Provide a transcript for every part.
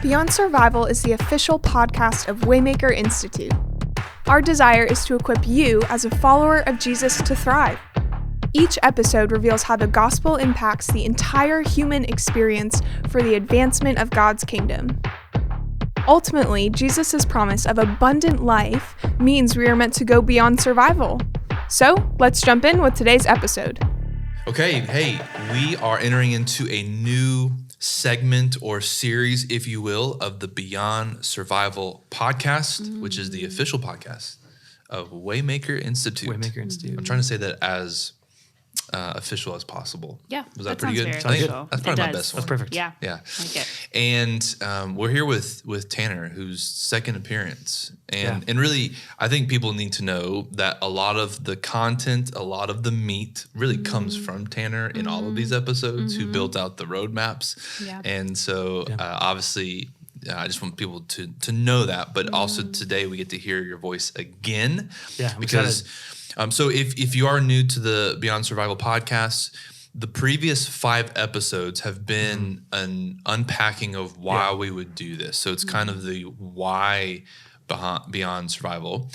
Beyond Survival is the official podcast of Waymaker Institute. Our desire is to equip you as a follower of Jesus to thrive. Each episode reveals how the gospel impacts the entire human experience for the advancement of God's kingdom. Ultimately, Jesus' promise of abundant life means we are meant to go beyond survival. So, let's jump in with today's episode. Okay, hey, we are entering into a new segment or series, if you will, of the Beyond Survival podcast, which is the official podcast of Waymaker Institute. Waymaker Institute. I'm trying to say that as official as possible. Yeah, Was that that pretty sounds good? very I think official. that's probably It my does. best one. That's perfect. Yeah. Yeah. Like it. And we're here with Tanner, whose second appearance. And Yeah. and really, I think people need to know that a lot of the content, a lot of the meat really comes from Tanner in all of these episodes, who built out the roadmaps. Yeah. And so obviously, I just want people to know that. But also today we get to hear your voice again. Yeah, I'm because so if you are new to the Beyond Survival podcast, the previous 5 episodes have been an unpacking of why we would do this. So it's kind of the why Beyond Survival,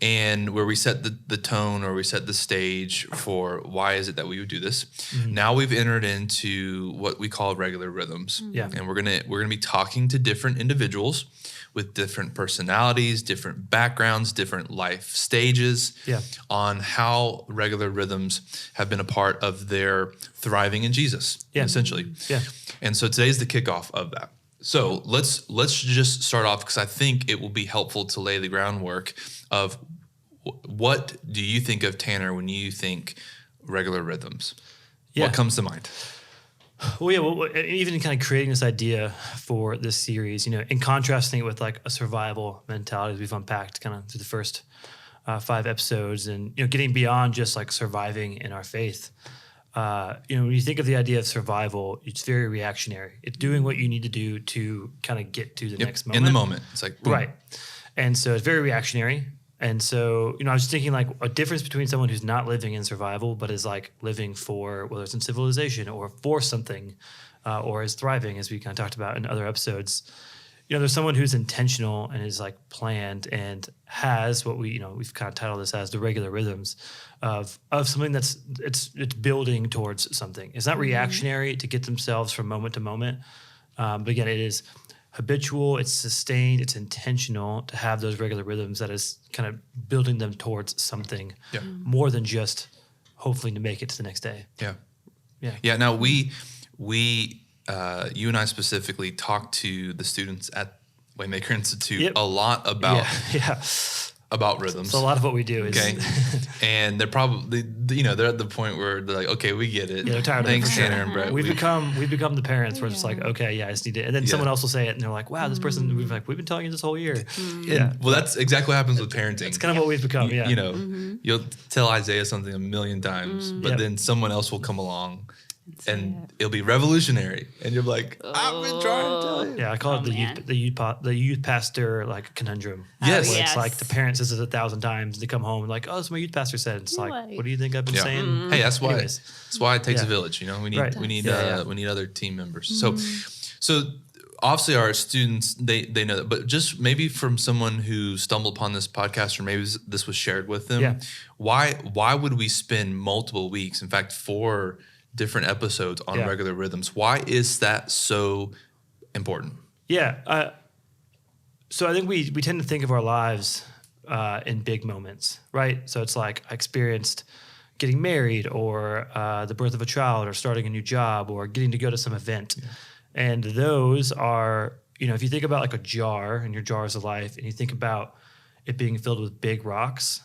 and where we set the tone, or we set the stage for why is it that we would do this. Now we've entered into what we call regular rhythms. Yeah. And we're gonna be talking to different individuals with different personalities, different backgrounds, different life stages, on how regular rhythms have been a part of their thriving in Jesus, essentially. Yeah. And so today's the kickoff of that. So let's just start off, because I think it will be helpful to lay the groundwork of what do you think of, Tanner, when you think regular rhythms? Yeah. What comes to mind? Well, even kind of creating this idea for this series, and contrasting it with like a survival mentality we've unpacked kind of through the first 5 episodes, and getting beyond just like surviving in our faith. When you think of the idea of survival, it's very reactionary. It's doing what you need to do to kind of get to the next moment. In the moment. It's like, boom. Right. And so it's very reactionary. And so, I was thinking like a difference between someone who's not living in survival, but is like living for, whether it's in civilization or for something, or is thriving, as we kind of talked about in other episodes. There's someone who's intentional and is like planned and has what we've kind of titled this as the regular rhythms of something that's it's building towards something. It's not reactionary to get themselves from moment to moment. But again, it is habitual, it's sustained, it's intentional to have those regular rhythms that is kind of building them towards something more than just hopefully to make it to the next day. Yeah. Now we you and I specifically talked to the students at Waymaker Institute a lot about about rhythms. So a lot of what we do is and they're probably they're at the point where they're like, okay, we get it. Yeah, they're tired Thanks, of it. Tanner and Brett. We've become the parents. We're just like, okay, I just need it. And then someone else will say it, and they're like, wow, this person. We've been telling you this whole year. Well, that's exactly what happens with parenting. It's kind of what we've become. You'll tell Isaiah something a million times, but then someone else will come along, and it'll be revolutionary, and you're like, I've been trying to tell you. Yeah, I call it the youth pastor like conundrum. Yes. Where it's like the parent says it 1,000 times. They come home and like, oh, that's what my youth pastor said. It's like, what do you think I've been saying? Hey, that's why. Anyways. That's why it takes a village. We need we need other team members. So obviously our students they know that, but just maybe from someone who stumbled upon this podcast, or maybe this was shared with them. Why would we spend multiple weeks? In fact, 4 different episodes on regular rhythms. Why is that so important? So I think we tend to think of our lives in big moments, right? So it's like I experienced getting married, or the birth of a child, or starting a new job, or getting to go to some event. And those are, if you think about like a jar and your jars of life, and you think about it being filled with big rocks,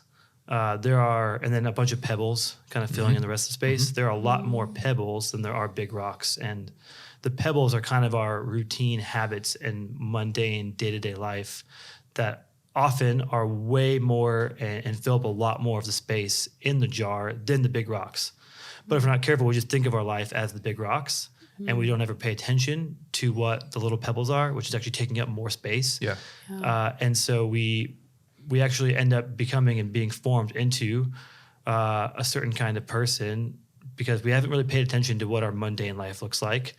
there are, and then a bunch of pebbles kind of filling in the rest of the space. There are a lot more pebbles than there are big rocks. And the pebbles are kind of our routine habits and mundane day-to-day life that often are way more and fill up a lot more of the space in the jar than the big rocks. But if we're not careful, we just think of our life as the big rocks, and we don't ever pay attention to what the little pebbles are, which is actually taking up more space. And so we actually end up becoming and being formed into a certain kind of person because we haven't really paid attention to what our mundane life looks like.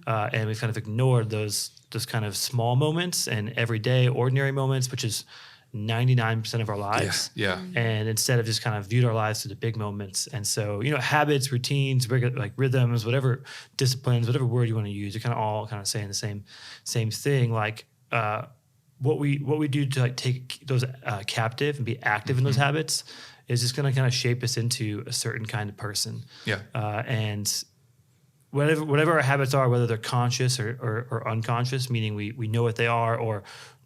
And we've kind of ignored those kind of small moments and everyday ordinary moments, which is 99% of our lives. Yeah. And instead of just kind of viewed our lives through the big moments. And so, habits, routines, like rhythms, whatever disciplines, whatever word you want to use, you're kind of all kind of saying the same thing. Like, what we do to like take those captive and be active in those habits is just going to kind of shape us into a certain kind of person. Yeah. And whatever our habits are, whether they're conscious or unconscious, meaning we know what they are, or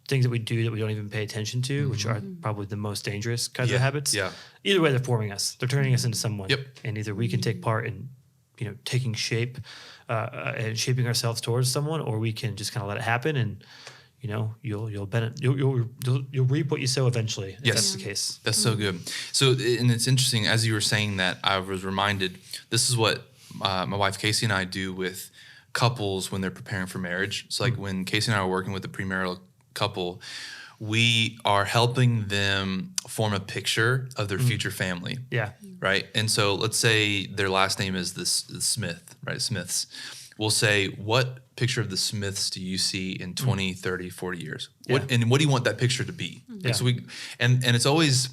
things that we do that we don't even pay attention to, which are probably the most dangerous kinds of habits. Yeah. Either way, they're forming us. They're turning us into someone. Yep. And either we can take part in, taking shape and shaping ourselves towards someone, or we can just kind of let it happen, and you'll reap what you sow eventually. If that's the case. That's so good. So, and it's interesting, as you were saying that, I was reminded, this is what my wife Casey and I do with couples when they're preparing for marriage. So like when Casey and I are working with a premarital couple, we are helping them form a picture of their future family. Yeah. Right. And so let's say their last name is the Smith, right? Smiths. We'll say, what picture of the Smiths do you see in 20, 30, 40 years? What do you want that picture to be? Yeah. So and it's always,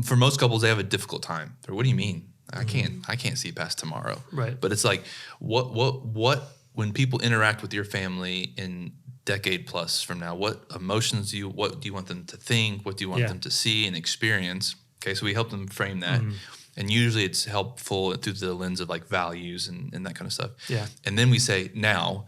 for most couples, they have a difficult time. They're, what do you mean? I can't see past tomorrow. Right. But it's like, what when people interact with your family in decade plus from now, what emotions what do you want them to think? What do you want them to see and experience? Okay, so we help them frame that. And usually it's helpful through the lens of like values and that kind of stuff. Yeah. And then we say, now,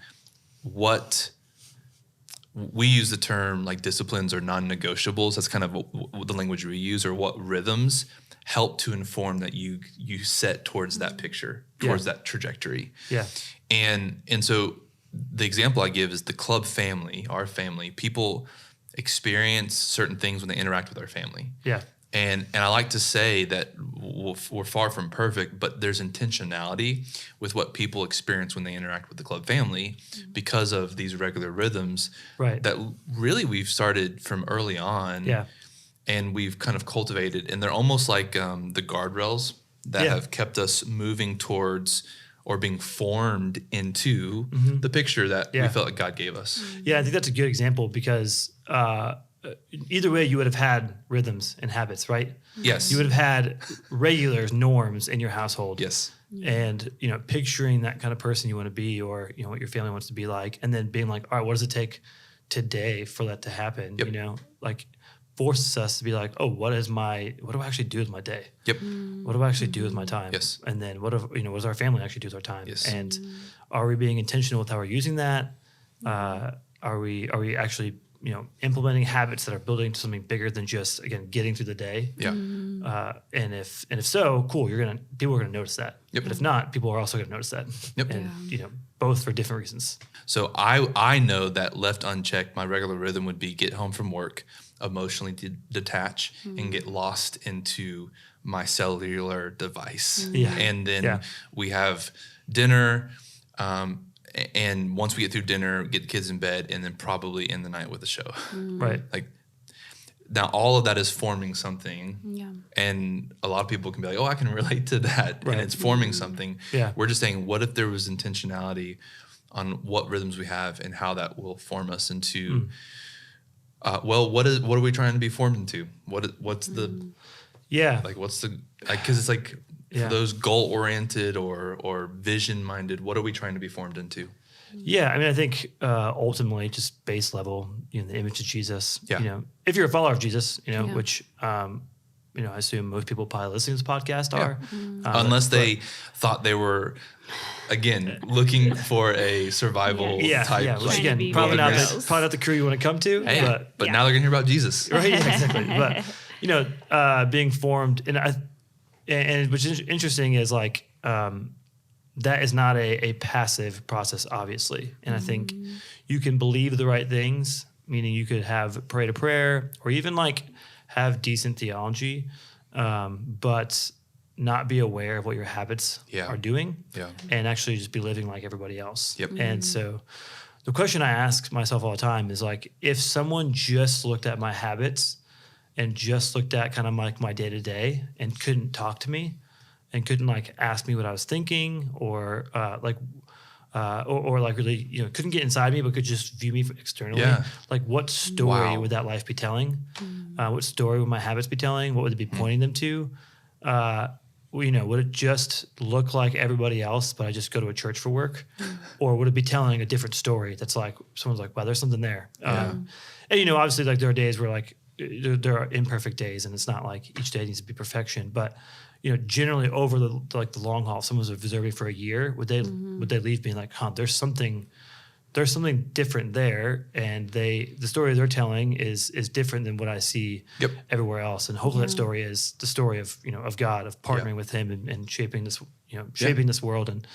we use the term like disciplines or non-negotiables. That's kind of the language we use, or what rhythms help to inform that you set towards that picture, towards that trajectory. Yeah. And so the example I give is the club family, our family. People experience certain things when they interact with our family. Yeah. And I like to say that we're far from perfect, but there's intentionality with what people experience when they interact with the club family because of these regular rhythms that really we've started from early on. Yeah. And we've kind of cultivated, and they're almost like the guardrails that have kept us moving towards or being formed into the picture that we felt like God gave us. Yeah, I think that's a good example because either way, you would have had rhythms and habits, right? Yes. You would have had regular norms in your household. Yes. And, picturing that kind of person you want to be, or, what your family wants to be like, and then being like, all right, what does it take today for that to happen? Yep. Like forces us to be like, oh, what do I actually do with my day? Yep. What do I actually do with my time? Yes. And then what does our family actually do with our time? Yes. And are we being intentional with how we're using that? Are we actually implementing habits that are building to something bigger than just, again, getting through the day? Yeah. And if so, cool, people are gonna notice that. Yep. But if not, people are also gonna notice that. Yep. And both for different reasons. So I know that left unchecked, my regular rhythm would be get home from work, emotionally detach, and get lost into my cellular device. Yeah. And then we have dinner, and once we get through dinner, get the kids in bed, and then probably end the night with a show. Right. Like, now all of that is forming something. Yeah. And a lot of people can be like, oh, I can relate to that. Right. And it's forming something. Yeah. We're just saying, what if there was intentionality on what rhythms we have and how that will form us into, what are we trying to be formed into? What's the, because it's like, for those goal-oriented or vision-minded, what are we trying to be formed into? Yeah, I mean, I think ultimately, just base level, the image of Jesus. Yeah. If you're a follower of Jesus, which I assume most people probably listening to this podcast are, unless they thought they were, again, looking for a survival type. Yeah, which again, probably not the crew you want to come to. Hey, but now they're gonna hear about Jesus, right? Yeah, exactly. But being formed, and which is interesting is like. That is not a passive process, obviously. And I think you can believe the right things, meaning you could pray to prayer or even like have decent theology, but not be aware of what your habits are doing and actually just be living like everybody else. Yep. And so the question I ask myself all the time is like, if someone just looked at my habits and just looked at kind of like my day-to-day and couldn't talk to me, and couldn't like ask me what I was thinking or like really, couldn't get inside me, but could just view me externally. Yeah. Like what story Wow. would that life be telling? What story would my habits be telling? What would it be pointing them to? Would it just look like everybody else, but I just go to a church for work? Or would it be telling a different story that's like, someone's like, wow, there's something there. And, obviously like there are days where like, there are imperfect days and it's not like each day needs to be perfection, but generally over the long haul, if someone's observing for a year, would they leave being like, there's something different there, and the story they're telling is different than what I see everywhere else, and hopefully that story is the story of of God, of partnering with Him and shaping this this world and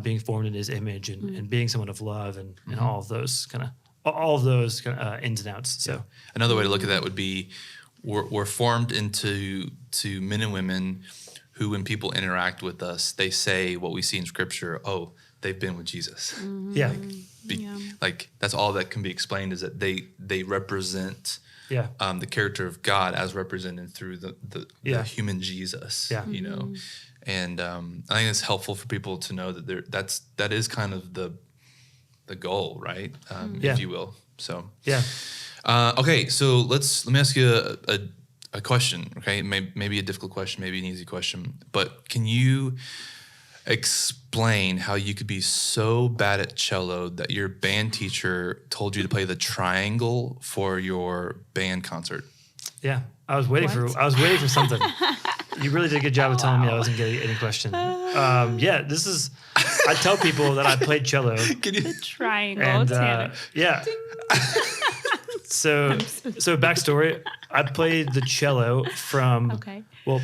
being formed in His image and being someone of love and all of those kind of ins and outs. So another way to look at that would be we're formed into men and women who, when people interact with us, they say what we see in Scripture. Oh, they've been with Jesus. Like that's all that can be explained, is that they represent the character of God as represented through the human Jesus. And I think it's helpful for people to know that that is kind of the goal, right? If you will. So okay, so let me ask you a question. Okay, maybe a difficult question, maybe an easy question, but can you explain how you could be so bad at cello that your band teacher told you to play the triangle for your band concert? Yeah, I was waiting for something. You really did a good job of telling me I wasn't getting any question. This is. I tell people that I played cello. The triangle, and, Tanner. So backstory, I played the cello from,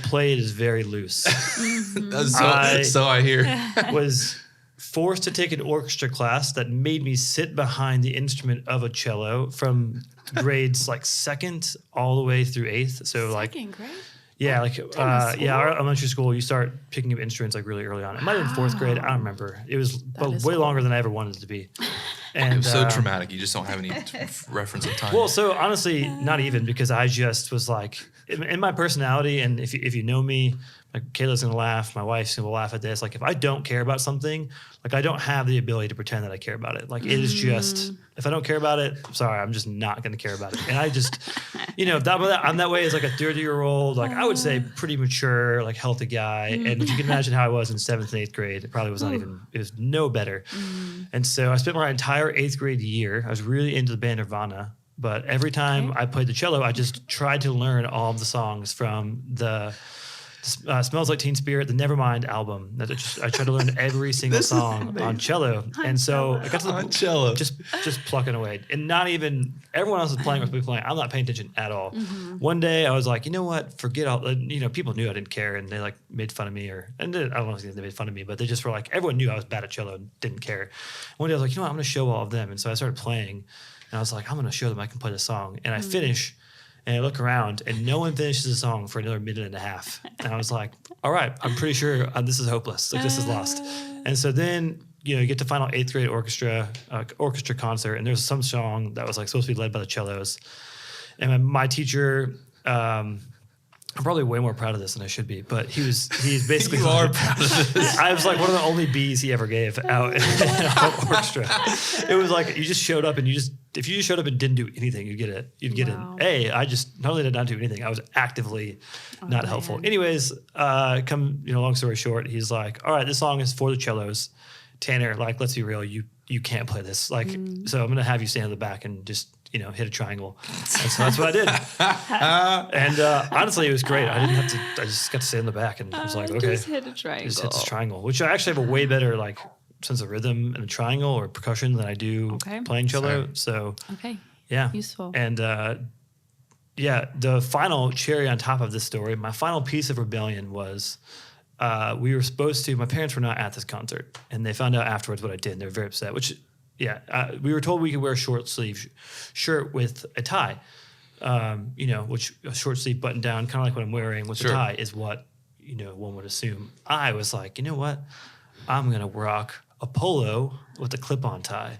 played is very loose. So I hear. Was forced to take an orchestra class that made me sit behind the instrument of a cello from grades like 2nd all the way through 8th. So Second grade? Yeah, our elementary school, you start picking up instruments like really early on. It might have been 4th grade. I don't remember. It was way longer than I ever wanted it to be. And it was so traumatic. You just don't have any reference of time. Well, so honestly, not even, because I just was like, in my personality, and if you know me, like Kayla's gonna laugh, my wife's gonna laugh at this. Like if I don't care about something, like I don't have the ability to pretend that I care about it. Like it is just, if I don't care about it, sorry, I'm just not gonna care about it. And I just, I'm that way as like a 30-year-old, like I would say pretty mature, like healthy guy. And if you can imagine how I was in 7th and 8th grade, it probably was not even, it was no better. And so I spent my entire 8th grade year, I was really into the band Nirvana. But every time I played the cello, I just tried to learn all of the songs from the Smells Like Teen Spirit, the Nevermind album. I tried to learn every single song on cello. And so I got to the cello, just plucking away. And not even, everyone else is playing with me playing. I'm not paying attention at all. One day I was like, you know what, forget all, people knew I didn't care and they like made fun of me I don't know if they made fun of me, but they just were like, everyone knew I was bad at cello and didn't care. One day I was like, you know what, I'm going to show all of them. And so I started playing and I was like, I'm going to show them I can play the song. And I finish. And I look around, and no one finishes the song for another minute and a half. And I was like, all right, I'm pretty sure this is hopeless. Like, this is lost. And so then, you get to final 8th grade orchestra concert, and there's some song that was like supposed to be led by the cellos. And my teacher, I'm probably way more proud of this than I should be, but he's basically you are proud of this. I was like one of the only B's he ever gave out in an orchestra. It was like you just showed up and if you just showed up and didn't do anything, you'd get an A. I just not only did I not do anything, I was actively not helpful. Anyways, long story short, he's like, all right, this song is for the cellos. Tanner, like, let's be real, you can't play this. Like, so I'm gonna have you stand in the back and just hit a triangle. And so that's what I did. And honestly, it was great. I just got to stay in the back and I was like, okay. Just hit a triangle. Just hit this triangle, which I actually have a way better like sense of rhythm in a triangle or percussion than I do playing cello. So yeah. Useful. And the final cherry on top of this story, my final piece of rebellion was we were supposed to, my parents were not at this concert and they found out afterwards what I did and they were very upset, which we were told we could wear a short sleeve shirt with a tie, which a short sleeve button down, kind of like what I'm wearing with the tie is what, one would assume. I was like, you know what? I'm going to rock a polo with a clip-on tie.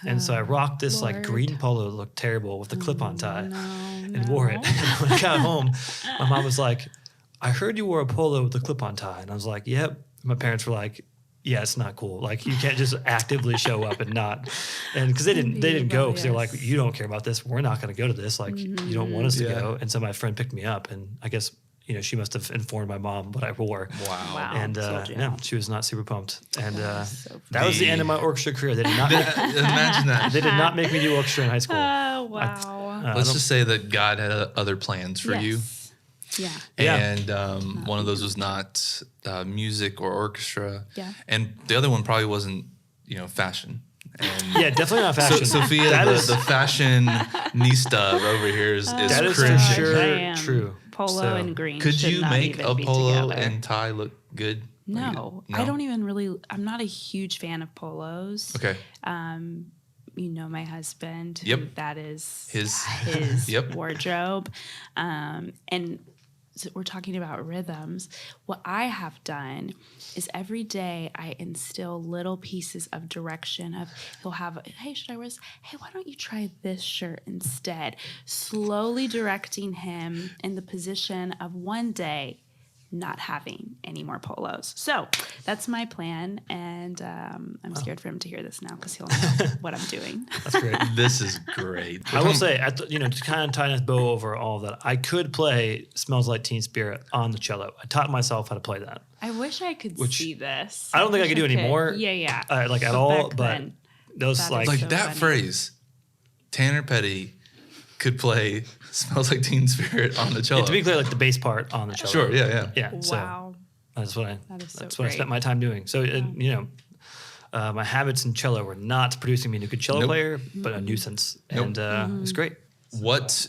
And so I rocked this like green polo that looked terrible with a clip-on tie and wore it. And when I got home, my mom was like, I heard you wore a polo with a clip-on tie. And I was like, yep. My parents were like, yeah, it's not cool. Like, you can't just actively show up and not. And because they didn't go because they were like, you don't care about this. We're not going to go to this. Like, you don't want us to go. And so my friend picked me up, and I guess, she must have informed my mom what I wore. Wow. And no, she was not super pumped. And that was the end of my orchestra career. They did not imagine that. They did not make me do orchestra in high school. Oh, wow. Let's just say that God had other plans for you. Yeah. And one of those was not music or orchestra. Yeah. And the other one probably wasn't, fashion. And Yeah, definitely not fashion. Sophia, the fashionista over here is that is cringe. for sure I am. true. Polo and green. Could should you not make even a be polo together. and tie look good? No, I don't even really. I'm not a huge fan of polos. Okay. My husband. Yep. That is His yep. wardrobe. And so we're talking about rhythms. What I have done is every day I instill little pieces of direction of he'll have, hey, should I wear this? Hey, why don't you try this shirt instead? Slowly directing him in the position of one day not having any more polos. So that's my plan. And I'm scared for him to hear this now because he'll know what I'm doing. That's great. This is great. I will say, to kind of tie this bow over all of that, I could play Smells Like Teen Spirit on the cello. I taught myself how to play that. I wish I could see this. I don't think I could do anymore. Yeah. At all. But those that like is so that funny. phrase, Tanner Petty could play Smells Like Teen Spirit on the cello. to be clear, like the bass part on the cello. Sure, yeah. Yeah. Wow. So that's what That is so that's what I great. spent my time doing. So my habits in cello were not producing me a good cello Nope. player, but a nuisance, and it was great. What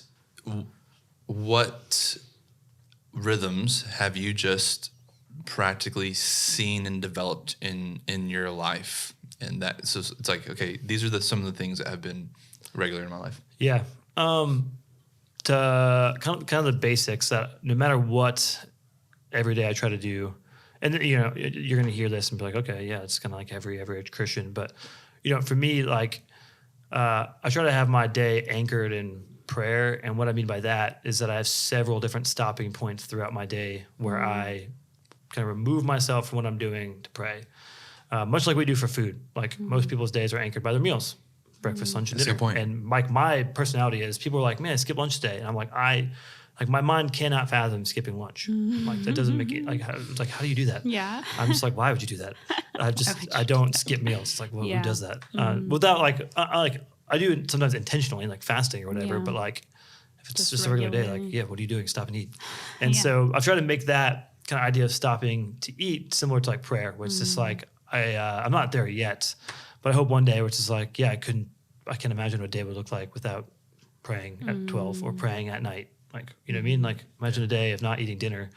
rhythms have you just practically seen and developed in your life? And that, so it's like, okay, these are some of the things that have been regular in my life. Yeah. To kind of the basics that no matter what, every day I try to do, and you're going to hear this and be like, okay, yeah, it's kind of like every Christian, but for me, like I try to have my day anchored in prayer, and what I mean by that is that I have several different stopping points throughout my day where I kind of remove myself from what I'm doing to pray, much like we do for food. Like most people's days are anchored by their meals. Breakfast, lunch, and That's a dinner. good point. And like my personality is, people are like, man, I skip lunch today. And I'm like, my mind cannot fathom skipping lunch. Like that doesn't make it, how do you do that? Yeah. I'm just like, why would you do that? I don't skip meals. It's like, well, Yeah. who does that? Without I do it sometimes intentionally, like fasting or whatever, Yeah. but like if it's Just just a regular day, like, regularly. yeah, what are you doing? Stop and eat. And Yeah. so I've tried to make that kind of idea of stopping to eat similar to like prayer, where it's just like, I'm not there yet, but I hope one day where it's just like, yeah, I can imagine what a day would look like without praying at 12 or praying at night. Like, you know what I mean? Like imagine a day of not eating dinner.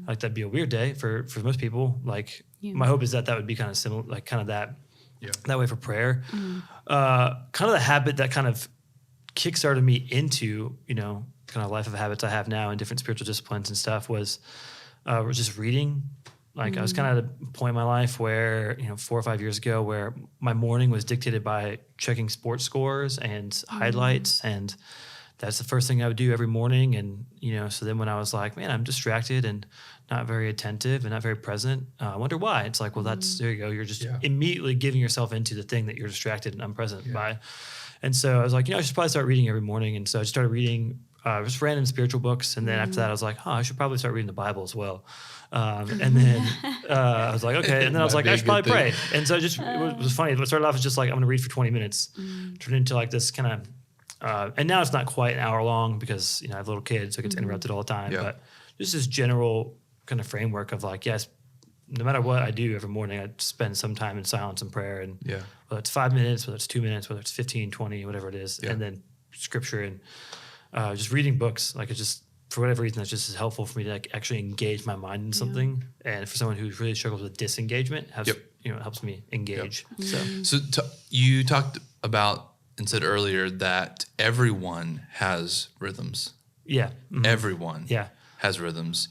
Like that'd be a weird day for most people. Like my hope is that would be kind of similar, like kind of that way for prayer. Kind of the habit that kind of kickstarted me into, kind of life of habits I have now in different spiritual disciplines and stuff was just reading. Like I was kind of at a point in my life where, 4 or 5 years ago, where my morning was dictated by checking sports scores and highlights. And that's the first thing I would do every morning. And, so then when I was like, man, I'm distracted and not very attentive and not very present, I wonder why. It's like, well, there you go. You're just immediately giving yourself into the thing that you're distracted and unpresent by. And so I was like, I should probably start reading every morning. And so I just started reading just random spiritual books. And then after that, I was like, I should probably start reading the Bible as well. And then I was like, okay. And then I was like, I should probably pray. And so it was funny. It started off as just like, I'm going to read for 20 minutes, turned into like this kind of, and now it's not quite an hour long because, I have little kids, so it gets interrupted all the time. Yeah. But just this general kind of framework of like, yes, no matter what I do every morning, I spend some time in silence and prayer. And whether it's 5 minutes, whether it's 2 minutes, whether it's 15, 20, whatever it is, and then scripture and just reading books, like it's just, for whatever reason, that's just as helpful for me to like actually engage my mind in something. And for someone who really struggles with disengagement, it helps me engage. So you talked about and said earlier that everyone has rhythms. Yeah. Everyone Yeah. has rhythms.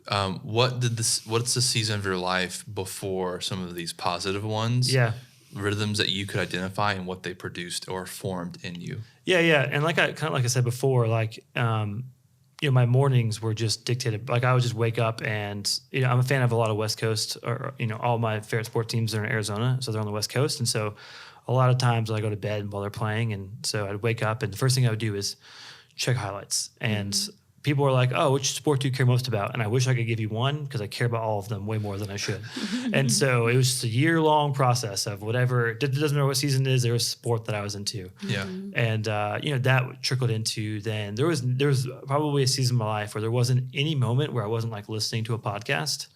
What's the season of your life before some of these positive ones? Yeah. Rhythms that you could identify and what they produced or formed in you. Yeah. And like I said before, like, kind my mornings were just dictated. Like I would just wake up and, I'm a fan of a lot of West Coast or, all my favorite sport teams are in Arizona. So they're on the West Coast. And so a lot of times I go to bed while they're playing. And so I'd wake up and the first thing I would do is check highlights. And people were like, oh, which sport do you care most about? And I wish I could give you one because I care about all of them way more than I should. And so it was just a year-long process of whatever. It doesn't matter what season it is, there was a sport that I was into. Yeah. And, that trickled into then. There was probably a season of my life where there wasn't any moment where I wasn't like listening to a podcast.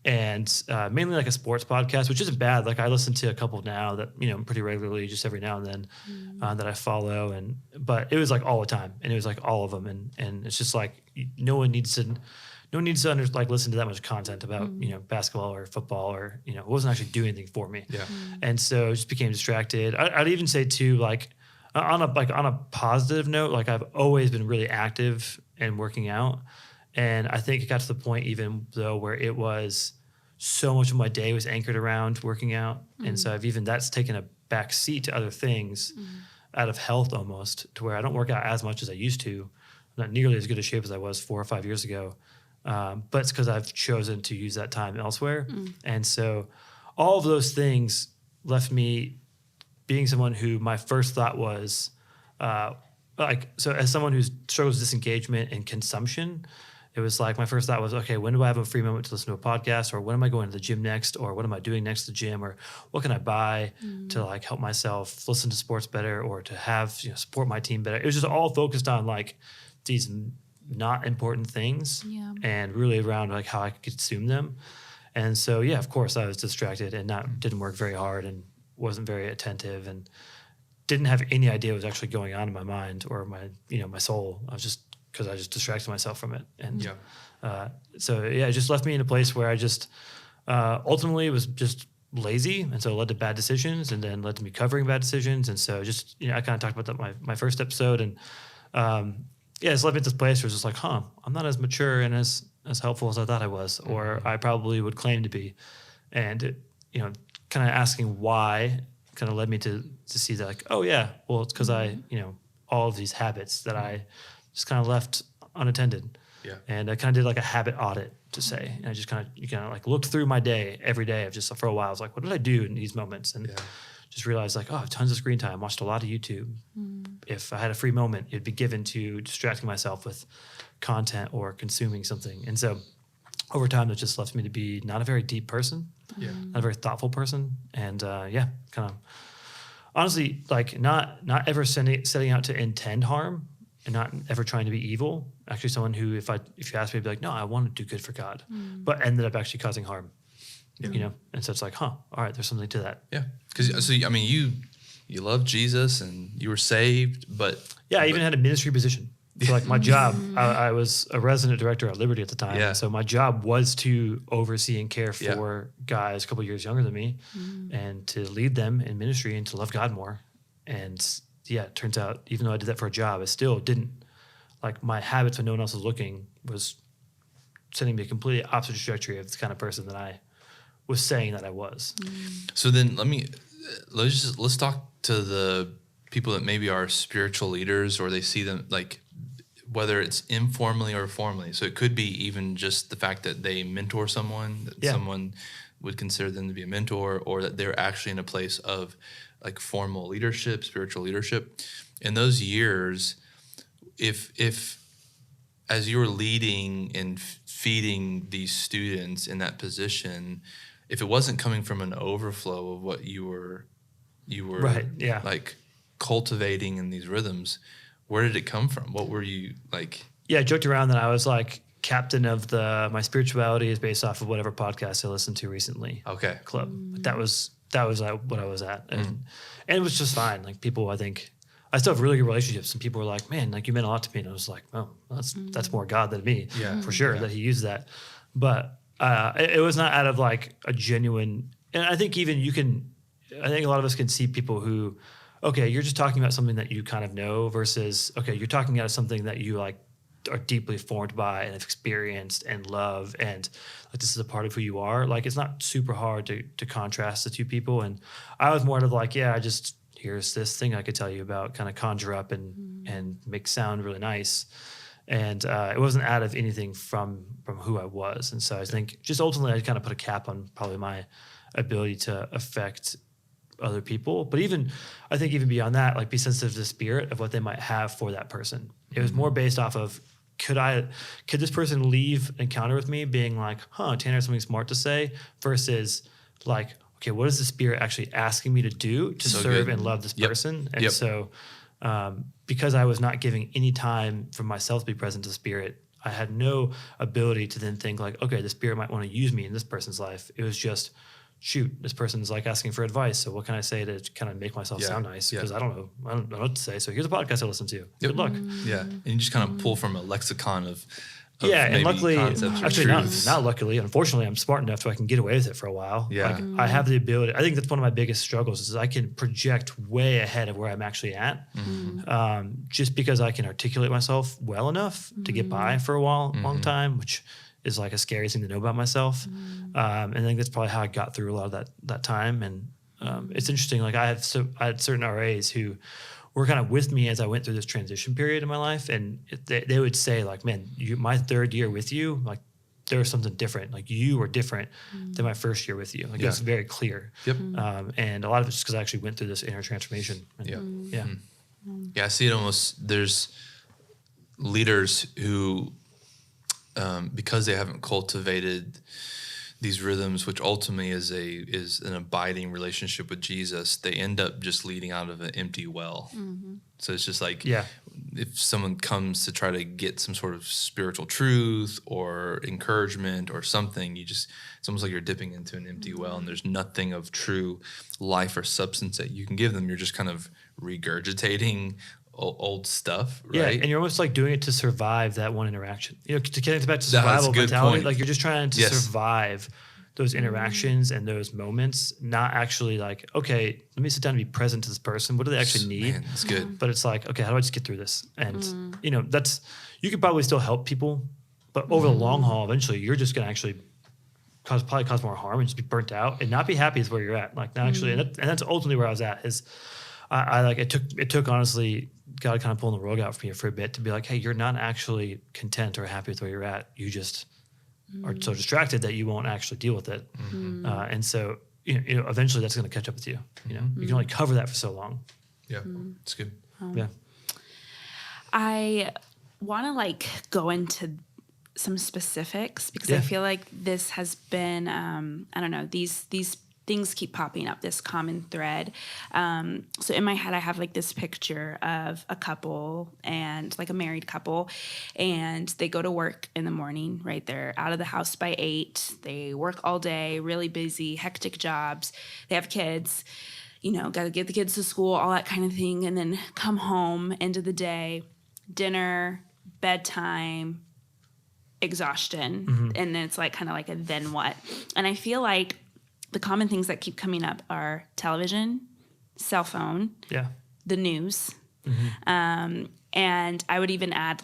And mainly like a sports podcast, which isn't bad. Like I listen to a couple now that, pretty regularly, just every now and then that I follow. But it was like all the time and it was like all of them. And it's just like, no one needs to listen to that much content about, basketball or football or, it wasn't actually doing anything for me. Yeah. And so I just became distracted. I'd even say too, like on a positive note, like I've always been really active and working out. And I think it got to the point even though where it was so much of my day was anchored around working out. And so that's taken a back seat to other things out of health almost to where I don't work out as much as I used to. I'm not nearly as good a shape as I was 4 or 5 years ago. But it's because I've chosen to use that time elsewhere. And so all of those things left me being someone who my first thought was so as someone who struggles with disengagement and consumption, it was like my first thought was, okay, when do I have a free moment to listen to a podcast? Or when am I going to the gym next? Or what am I doing next to the gym? Or what can I buy to like help myself listen to sports better or to have, support my team better? It was just all focused on like these not important things and really around like how I could consume them. And so, of course I was distracted and didn't work very hard and wasn't very attentive and didn't have any idea what was actually going on in my mind or my, my soul. Because I just distracted myself from it. And it just left me in a place where I just ultimately was just lazy. And so it led to bad decisions and then led to me covering bad decisions. And so just, I kind of talked about that my first episode. And it's led me to this place where it's just like, I'm not as mature and as helpful as I thought I was, or I probably would claim to be. And, kind of asking why kind of led me to see that like, it's because I, all of these habits that I just kind of left unattended. Yeah. And I kind of did like a habit audit to say, and I just kind of like looked through my day every day of just for a while. I was like, what did I do in these moments? And just realized like, I have tons of screen time, watched a lot of YouTube. If I had a free moment, it'd be given to distracting myself with content or consuming something. And so over time, that just left me to be not a very deep person, not a very thoughtful person. And kind of honestly, like not ever setting out to intend harm, and not ever trying to be evil. Actually, someone who, if you ask me, I'd be like, no, I want to do good for God, but ended up actually causing harm. And so it's like, all right, there's something to that. Yeah, because you love Jesus and you were saved, but I even had a ministry position. So like my job, I was a resident director at Liberty at the time. Yeah. So my job was to oversee and care for guys a couple years younger than me, and to lead them in ministry and to love God more. And it turns out, even though I did that for a job, I still didn't, like my habits when no one else was looking was sending me a completely opposite trajectory of the kind of person that I was saying that I was. So then let's talk to the people that maybe are spiritual leaders, or they see them like, whether it's informally or formally. So it could be even just the fact that they mentor someone, that someone would consider them to be a mentor, or that they're actually in a place of like formal leadership, spiritual leadership. In those years, if as you were leading and feeding these students in that position, if it wasn't coming from an overflow of what you were right, like cultivating in these rhythms, where did it come from? What were you like? Yeah, I joked around that I was like captain of my spirituality is based off of whatever podcast I listened to recently. Okay. Club. That was what I was at. And it was just fine. Like people, I think I still have really good relationships, and people were like, man, like you meant a lot to me. And I was like, oh, that's more God than me, for sure, that he used that. But it was not out of like a genuine, and I think even I think a lot of us can see people who, okay, you're just talking about something that you kind of know versus, okay, you're talking about something that you like are deeply formed by and have experienced and love, and like this is a part of who you are. Like it's not super hard to contrast the two people. And I was more of like, here's this thing I could tell you about, kind of conjure up and make sound really nice. And it wasn't out of anything from who I was. And so I think just ultimately I kind of put a cap on probably my ability to affect other people. But I think even beyond that, like be sensitive to the spirit of what they might have for that person. It was more based off of, could this person leave encounter with me being like, Tanner has something smart to say, versus like, okay, what is the spirit actually asking me to do to serve and love this person? And so because I was not giving any time for myself to be present to the spirit, I had no ability to then think like, okay, the spirit might want to use me in this person's life. It was just, shoot, this person's like asking for advice. So what can I say to kind of make myself sound nice? Because I don't know what to say. So here's a podcast I listen to. Good luck. Yeah. And you just kind of pull from a lexicon of and luckily, actually truths. not luckily, unfortunately, I'm smart enough so I can get away with it for a while. Yeah. Like, I have the ability. I think that's one of my biggest struggles is I can project way ahead of where I'm actually at, just because I can articulate myself well enough to get by for a long time, which is like a scary thing to know about myself. And I think that's probably how I got through a lot of that time. And it's interesting. Like I had certain RAs who were kind of with me as I went through this transition period in my life. And they would say like, man, my third year with you, like there was something different. Like you were different than my first year with you. Like it was very clear. Yep. And a lot of it's because I actually went through this inner transformation. And Yeah. I see it almost, there's leaders who, because they haven't cultivated these rhythms, which ultimately is an abiding relationship with Jesus, they end up just leading out of an empty well. So it's just like, if someone comes to try to get some sort of spiritual truth or encouragement or something, it's almost like you're dipping into an empty well, and there's nothing of true life or substance that you can give them. You're just kind of regurgitating old stuff, right? Yeah, and you're almost like doing it to survive that one interaction. To connect back to survival mentality, like you're just trying to survive those interactions and those moments, not actually like, okay, let me sit down and be present to this person. What do they actually need? Man, that's good. But it's like, okay, how do I just get through this? And that's, you could probably still help people, but over the long haul, eventually you're just going to actually probably cause more harm and just be burnt out and not be happy is where you're at. Like not actually, and that's ultimately where I was at is I like, it took honestly, God kind of pulling the rug out for me for a bit to be like, hey, you're not actually content or happy with where you're at. You just are so distracted that you won't actually deal with it. And so, eventually that's going to catch up with you. You can only cover that for so long. Yeah, it's good. Yeah. I want to go into some specifics because I feel like this has been, I don't know, these things keep popping up, this common thread. So in my head, I have this picture of a couple and a married couple, and they go to work in the morning, right? They're out of the house by 8. They work all day, really busy, hectic jobs. They have kids, got to get the kids to school, all that kind of thing. And then come home, end of the day, dinner, bedtime, exhaustion. And then it's kind of like a then what? And I feel like the common things that keep coming up are television, cell phone, the news, and I would even add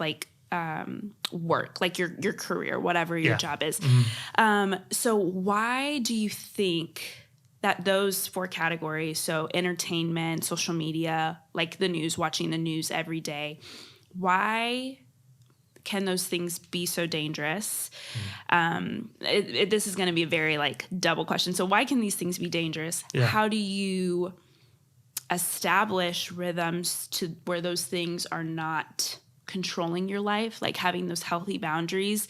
work, your career, whatever your job is. So why do you think that those 4 categories, so entertainment, social media, the news, watching the news every day, why can those things be so dangerous? This is going to be a very double question. So why can these things be dangerous? Yeah. How do you establish rhythms to where those things are not controlling your life, having those healthy boundaries?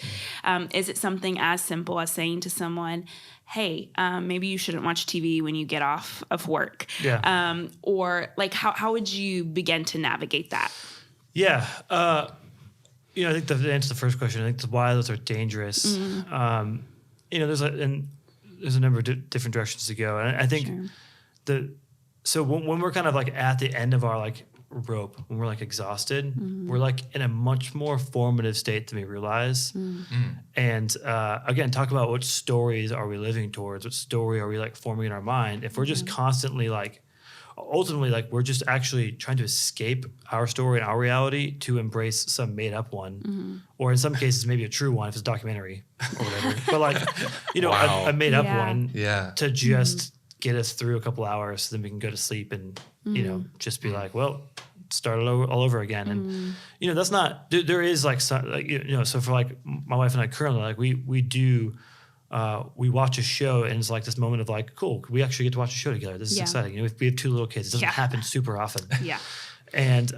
Is it something as simple as saying to someone, hey, maybe you shouldn't watch TV when you get off of work? Yeah. Or how would you begin to navigate that? Yeah. I think to answer the first question, I think that's why those are dangerous. There's a number of different directions to go, and I think so when we're kind of at the end of our rope, when we're exhausted, we're in a much more formative state than we realize. And again, talk about what stories are we living towards? What story are we forming in our mind? If we're just constantly ultimately we're just actually trying to escape our story and our reality to embrace some made up one, or in some cases maybe a true one if it's a documentary or whatever, but a made up one to just get us through a couple hours so then we can go to sleep and just be well, start it all over again. And, that's not, there is like, so for like my wife and I currently, like we do, we watch a show and it's like this moment of like, cool, we actually get to watch a show together. This is exciting. We have 2 little kids. It doesn't happen super often. Yeah. And,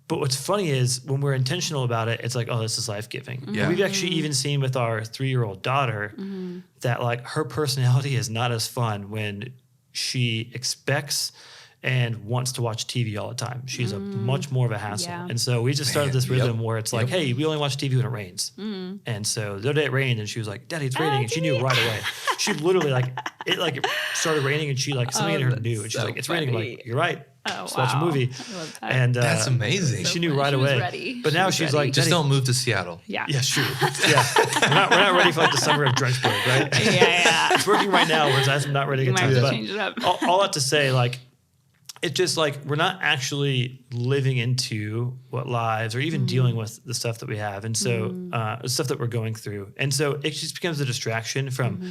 but what's funny is when we're intentional about it, it's like, oh, this is life-giving. Yeah. We've actually even seen with our 3-year-old daughter that like her personality is not as fun when she expects and wants to watch TV all the time. She's a much more of a hassle. Yeah. And so we just started this rhythm where it's like, hey, we only watch TV when it rains. And so the other day it rained and she was like, Daddy, it's raining. And she knew right away. She literally it started raining and she like something in her knew. And she's like, it's raining. I'm like, you're right. Let's watch a movie. I love that. And That's amazing. She knew right away. Ready. But now she's like, just don't move to Seattle. Yeah. Yeah, sure. Yeah. we're not ready for like the summer of Drenchburg, right? Yeah. It's working right now, whereas I'm not ready to get might time. change it up. All that to say, like, it's just like we're not actually living into what lives or even dealing with the stuff that we have. And so the stuff that we're going through. And so it just becomes a distraction from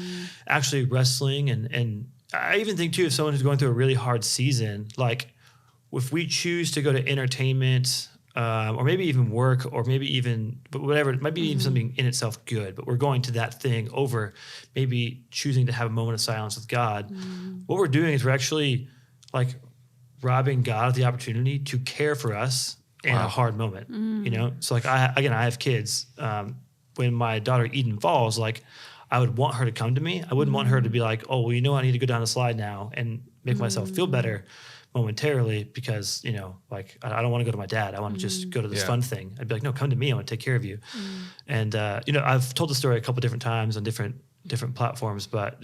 actually wrestling. And I even think too, if someone who's going through a really hard season, like if we choose to go to entertainment or maybe even work or maybe even, but whatever, it might be even something in itself good, but we're going to that thing over maybe choosing to have a moment of silence with God. What we're doing is we're actually like robbing God of the opportunity to care for us in a hard moment, So like I have kids. When my daughter Eden falls, like I would want her to come to me. I wouldn't want her to be like, oh, well, I need to go down the slide now and make myself feel better momentarily because, like I don't want to go to my dad. I want to just go to this fun thing. I'd be like, no, come to me. I want to take care of you. And, I've told the story a couple different times on different platforms, but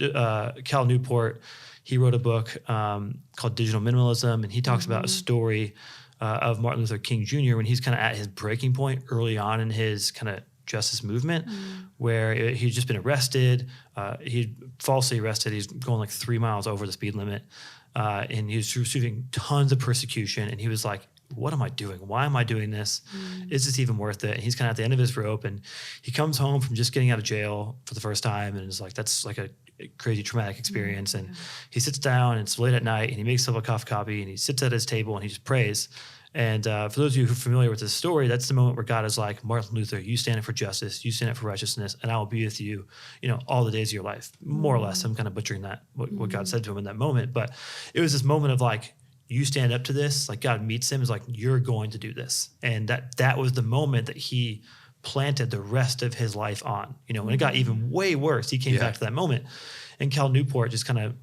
Cal Newport, he wrote a book called Digital Minimalism, and he talks about a story of Martin Luther King Jr. when he's kind of at his breaking point early on in his kind of justice movement, where he'd just been arrested. He'd falsely arrested. He's going like 3 miles over the speed limit. And he was receiving tons of persecution. And he was like, what am I doing? Why am I doing this? Is this even worth it? And he's kind of at the end of his rope. And he comes home from just getting out of jail for the first time. And is like, that's like a crazy traumatic experience. And he sits down and it's late at night and he makes himself a coffee and he sits at his table and he just prays. And for those of you who are familiar with this story, that's the moment where God is like, Martin Luther, you stand up for justice, you stand up for righteousness, and I will be with you, all the days of your life, more or less. I'm kind of butchering that, what God said to him in that moment. But it was this moment of like, you stand up to this, like God meets him, is like, you're going to do this. And that was the moment that he planted the rest of his life on. When it got even way worse, he came back to that moment. And Cal Newport just kind of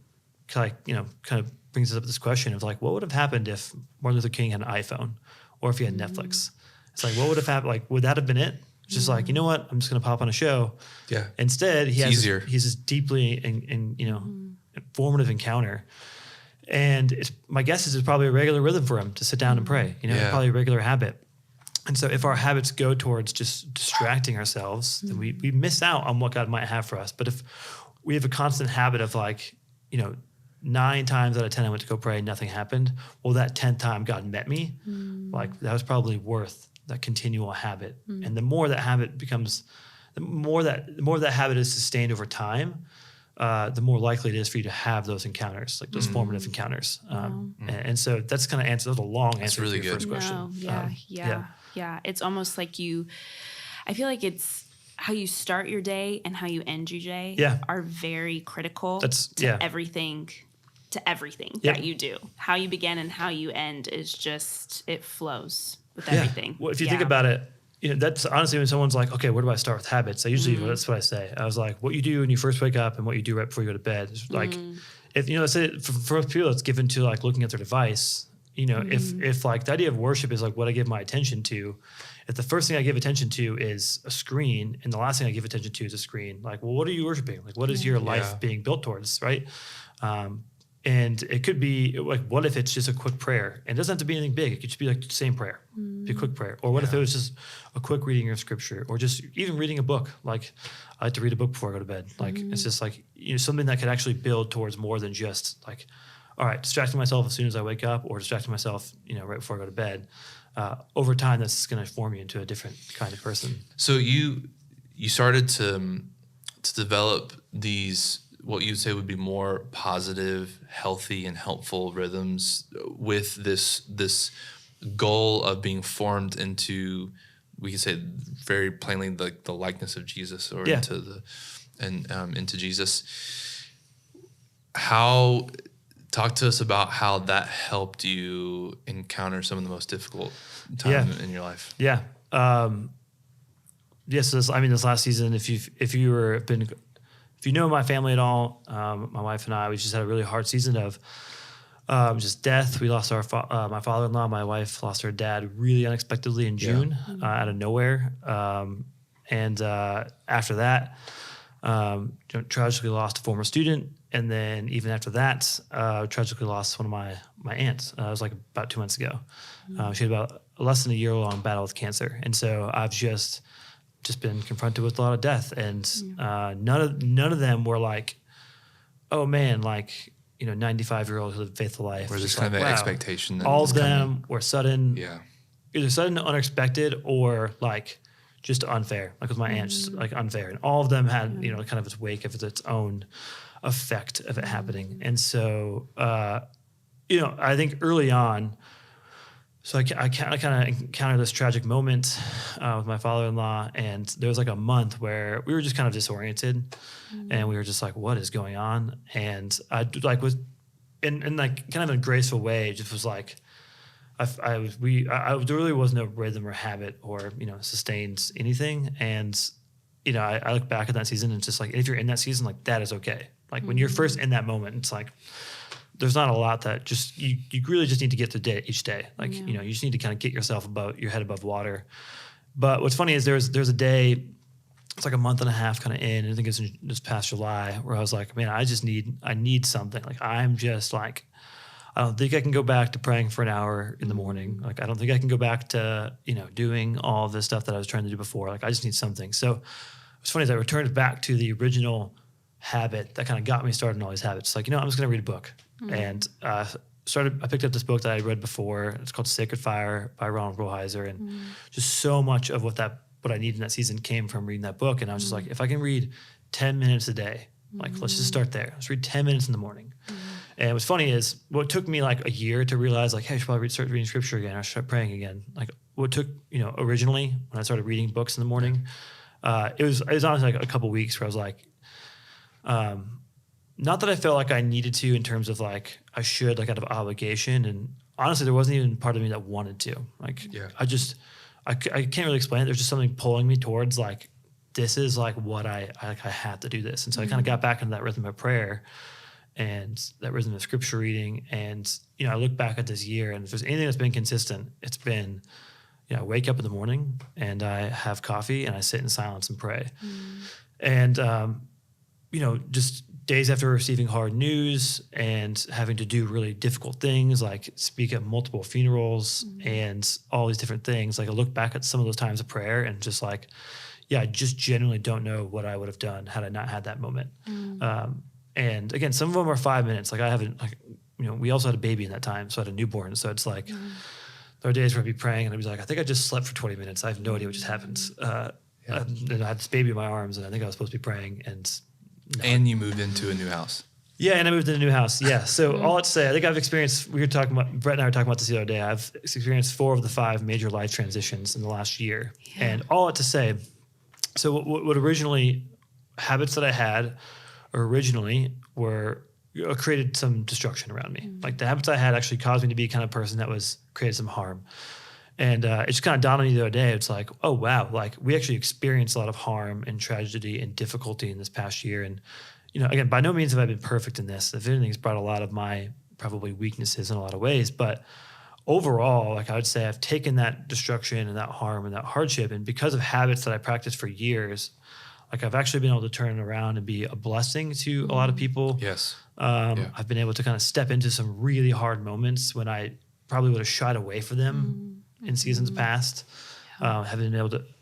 brings us up this question of like, what would have happened if Martin Luther King had an iPhone or if he had Netflix? It's like, what would have happened? Like, would that have been it? It's just like, you know what? I'm just going to pop on a show. Yeah. Instead, he's this deeply informative encounter. And my guess is it's probably a regular rhythm for him to sit down and pray. Probably a regular habit. And so if our habits go towards just distracting ourselves, then we miss out on what God might have for us. But if we have a constant habit of like, 9 times out of 10 I went to go pray, nothing happened. Well, that 10th time God met me, like that was probably worth that continual habit. And the more that habit becomes, the more that habit is sustained over time, the more likely it is for you to have those encounters, like those formative encounters. And so that's kind of answer. That was a long answer to your first question. Yeah. It's almost like I feel like it's how you start your day and how you end your day are very critical to everything that you do. How you begin and how you end is just, it flows with everything. Well, if you think about it, that's honestly when someone's like, okay, where do I start with habits? I usually, that's what I say. I was like, what you do when you first wake up and what you do right before you go to bed. It's like, if, let's say for people it's given to like looking at their device, if like the idea of worship is like what I give my attention to, if the first thing I give attention to is a screen and the last thing I give attention to is a screen, like, well, what are you worshiping? Like, what is your life being built towards, right? And it could be like, what if it's just a quick prayer? And it doesn't have to be anything big. It could just be like the same prayer, be a quick prayer. Or what if it was just a quick reading of scripture or just even reading a book? Like I like to read a book before I go to bed. Like it's just like, something that could actually build towards more than just like, all right, distracting myself as soon as I wake up or distracting myself, right before I go to bed. Over time, that's going to form you into a different kind of person. So you started to develop these what you'd say would be more positive, healthy, and helpful rhythms with this goal of being formed into, we can say very plainly, the likeness of Jesus, or into Jesus. Talk to us about how that helped you encounter some of the most difficult time in your life. Yeah. Yes. This last season, if you know my family at all, my wife and I, we just had a really hard season of just death. We lost my father-in-law. My wife lost her dad really unexpectedly in June, out of nowhere. And after that, tragically lost a former student. And then even after that, tragically lost one of my aunts. It was like about 2 months ago. She had about less than a year-long battle with cancer. And so I've just been confronted with a lot of death. And none of them were like, oh man, like, 95-year-old who lived a faithful life. Or just kind of an expectation. All of them were sudden, Yeah. either sudden, unexpected, or like just unfair. Like with my aunt, just like unfair. And all of them had, kind of its wake of its own effect of it happening. And so, I think early on, so I kind of encountered this tragic moment with my father-in-law, and there was like a month where we were just kind of disoriented, and we were just like, "What is going on?" And I like was in like kind of in a graceful way, just was like, there really was no rhythm or habit or sustained anything, and I look back at that season and it's just like, if you're in that season, like that is okay. Like when you're first in that moment, it's like, there's not a lot that just, you really just need to get through each day. Like, you just need to kind of get your head above water. But what's funny is there's a day, it's like a month and a half kind of in, and I think it's in this past July, where I was like, man, I need something. Like, I'm just like, I don't think I can go back to praying for an hour in the morning. Like, I don't think I can go back to, doing all this stuff that I was trying to do before. Like, I just need something. So what's funny is I returned back to the original habit that kind of got me started in all these habits. Like, I'm just going to read a book. And I picked up this book that I read before. It's called Sacred Fire by Ronald Rolheiser. And just so much of what I needed in that season came from reading that book. And I was just like, if I can read 10 minutes a day, like, let's just start there. Let's read 10 minutes in the morning. And what's funny is what took me like a year to realize, like, hey, I should probably start reading scripture again. I should start praying again. Like, what took, originally when I started reading books in the morning, it was honestly like a couple weeks where I was like, not that I felt like I needed to in terms of like I should, like out of obligation. And honestly, there wasn't even part of me that wanted to. Like, I can't really explain it. There's just something pulling me towards like, this is like what I have to do this. And so I kind of got back into that rhythm of prayer and that rhythm of scripture reading. And, I look back at this year, and if there's anything that's been consistent, it's been, I wake up in the morning and I have coffee and I sit in silence and pray. And, just days after receiving hard news and having to do really difficult things, like speak at multiple funerals and all these different things, like I look back at some of those times of prayer and just like, I just genuinely don't know what I would have done had I not had that moment. And again, some of them are 5 minutes. Like I haven't, like, we also had a baby in that time, so I had a newborn. So it's like, there are days where I'd be praying and I'd be like, I think I just slept for 20 minutes. I have no idea what just happened. And I had this baby in my arms, and I think I was supposed to be praying. And you moved into a new house. Yeah, and I moved to a new house. Yeah. So all to say, I think I've experienced, Brett and I were talking about this the other day, I've experienced 4 of the 5 major life transitions in the last year. And all to say, so what originally, habits that I had originally were created some destruction around me. Like the habits I had actually caused me to be the kind of person that was created some harm. And it just kind of dawned on me the other day. It's like, oh, wow. Like we actually experienced a lot of harm and tragedy and difficulty in this past year. And, again, by no means have I been perfect in this. If anything, it's brought a lot of my probably weaknesses in a lot of ways. But overall, like I would say, I've taken that destruction and that harm and that hardship. And because of habits that I practiced for years, like I've actually been able to turn it around and be a blessing to a lot of people. Yes. I've been able to kind of step into some really hard moments when I probably would have shied away from them in seasons past. Having been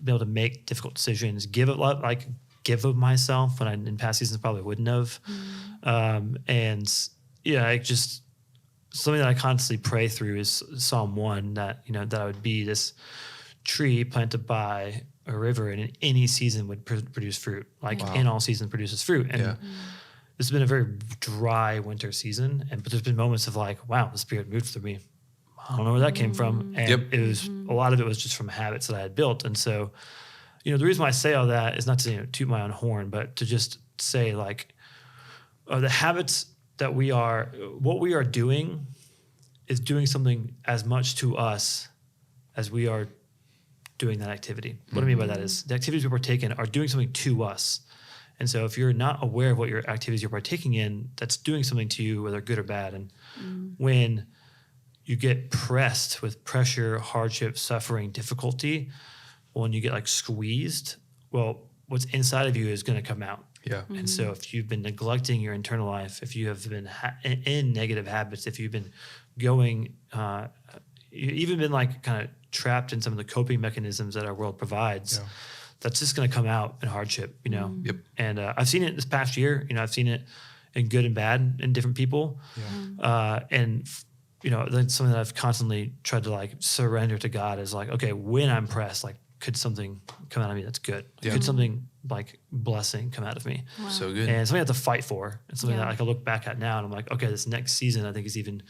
able to make difficult decisions, give of myself when I in past seasons probably wouldn't have. I just something that I constantly pray through is Psalm 1 that that I would be this tree planted by a river and in any season would produce fruit. Like in all seasons produces fruit. And this has been a very dry winter season, but there's been moments of like, wow, the Spirit moved through me. I don't know where that came from. And it was a lot of it was just from habits that I had built. And so, the reason why I say all that is not to toot my own horn, but to just say like the habits that what we are doing is doing something as much to us as we are doing that activity. What I mean by that is the activities we partake in are doing something to us. And so if you're not aware of what your activities you're partaking in, that's doing something to you, whether good or bad. And when you get pressed with pressure, hardship, suffering, difficulty, when you get like squeezed, well, what's inside of you is going to come out. Yeah. And so if you've been neglecting your internal life, if you have been in negative habits, if you've been going, you've even been like kind of trapped in some of the coping mechanisms that our world provides, that's just going to come out in hardship, Yep. And I've seen it this past year. I've seen it in good and bad in different people. And that's something that I've constantly tried to like surrender to God is like, okay, when I'm pressed, like, could something come out of me that's good? Could something like blessing come out of me? Wow. So good. And something I have to fight for. And something that I can look back at now and I'm like, okay, this next season I think is even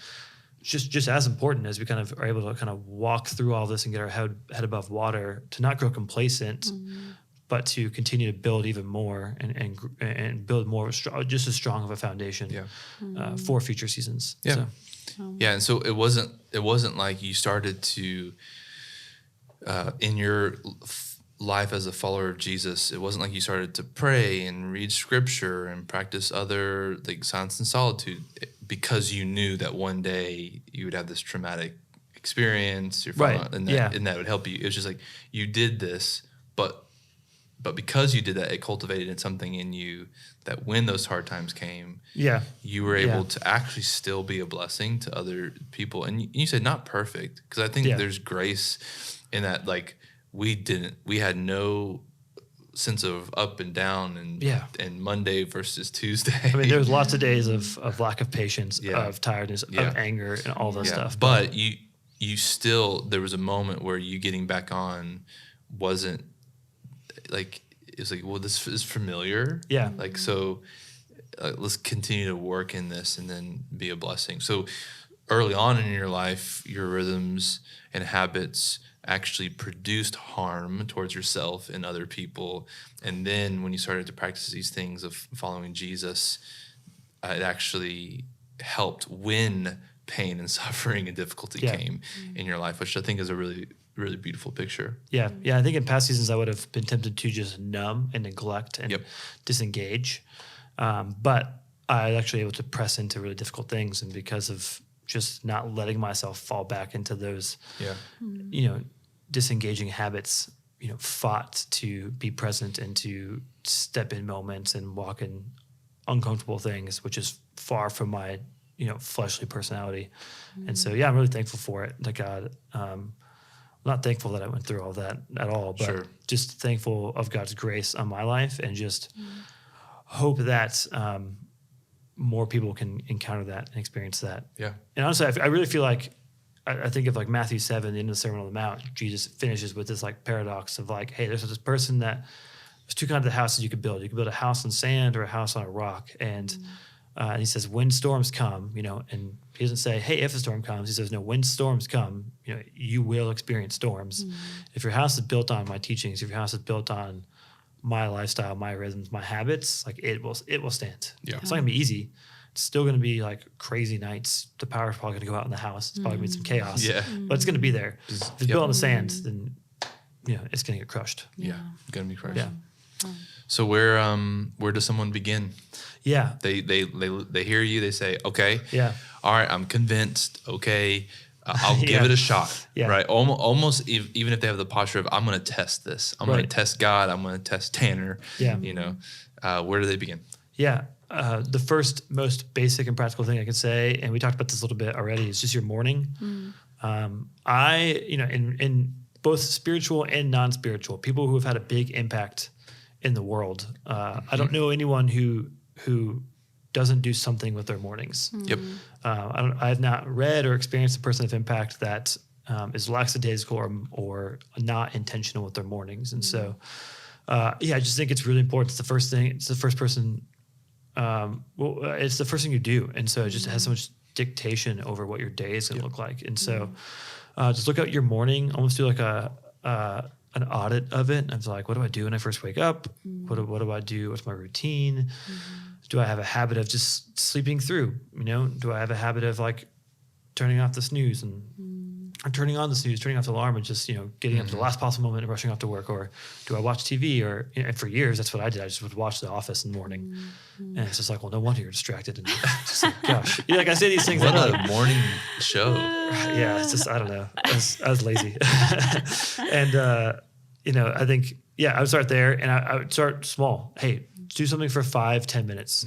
just as important as we kind of are able to kind of walk through all this and get our head above water, to not grow complacent, but to continue to build even more and build more, just as strong of a foundation for future seasons. Yeah. So. Yeah. And so it wasn't like you started to, in your life as a follower of Jesus, it wasn't like you started to pray and read scripture and practice other like silence and solitude because you knew that one day you would have this traumatic experience, and that would help you. It was just like you did this, but because you did that, it cultivated something in you that when those hard times came, you were able to actually still be a blessing to other people. And you said not perfect, because I think there's grace in that, like we had no sense of up and down and Monday versus Tuesday. I mean, there was lots of days of lack of patience, of tiredness, of anger, and all that stuff. But you still, there was a moment where you getting back on wasn't like, it was like, well, this is familiar. Yeah. Like, so let's continue to work in this and then be a blessing. So early on in your life, your rhythms and habits actually produced harm towards yourself and other people. And then when you started to practice these things of following Jesus, it actually helped when pain and suffering and difficulty came in your life, which I think is a really, really beautiful picture. Yeah. I think in past seasons I would have been tempted to just numb and neglect and disengage. But I was actually able to press into really difficult things, and because of just not letting myself fall back into those, disengaging habits, fought to be present and to step in moments and walk in uncomfortable things, which is far from my, fleshly personality. And so, I'm really thankful for it, that God, not thankful that I went through all that at all, but just thankful of God's grace on my life, and just hope that more people can encounter that and experience that. Yeah. And honestly, I really feel like, I think of like Matthew 7, the end of the Sermon on the Mount, Jesus finishes with this like paradox of like, hey, there's this person that there's two kinds of houses you could build. You could build a house on sand or a house on a rock. And he says, when storms come, and he doesn't say, hey, if a storm comes. He says, no, when storms come, you will experience storms. If your house is built on my teachings, if your house is built on my lifestyle, my rhythms, my habits, like it will stand. Yeah. It's not gonna be easy. It's still gonna be like crazy nights. The power's probably gonna go out in the house. It's probably gonna be some chaos. Yeah. But it's gonna be there. If it's built on the sand, then it's gonna get crushed. Yeah. Gonna be crushed. Yeah. So where does someone begin? Yeah. They hear you, they say, okay, all right, I'm convinced, okay, I'll give it a shot, right? Almost even if they have the posture of, I'm going to test this. I'm going to test God. I'm going to test Tanner. Yeah. Where do they begin? Yeah. The first most basic and practical thing I can say, and we talked about this a little bit already, is just your morning. In both spiritual and non-spiritual, people who have had a big impact in the world, I don't know anyone who doesn't do something with their mornings. Yep. I have not read or experienced a person of impact that is lackadaisical or not intentional with their mornings. And so, I just think it's really important. It's the first thing. It's the first person it's the first thing you do. And so it just has so much dictation over what your day is going to look like. And so just look at your morning, almost do like an audit of it. And it's like, what do I do when I first wake up? What do I do? What's my routine? Do I have a habit of just sleeping through? Do I have a habit of like turning off the snooze or turning on the snooze, turning off the alarm, and just, getting up to the last possible moment and rushing off to work? Or do I watch TV? Or and for years, that's what I did. I just would watch The Office in the morning. And it's just like, well, no wonder you're distracted. And just like, gosh, like I say these things. What like, a morning show. Yeah, it's just, I don't know. I was lazy. And, I think, I would start there, and I would start small. Hey, do something for 5-10 minutes.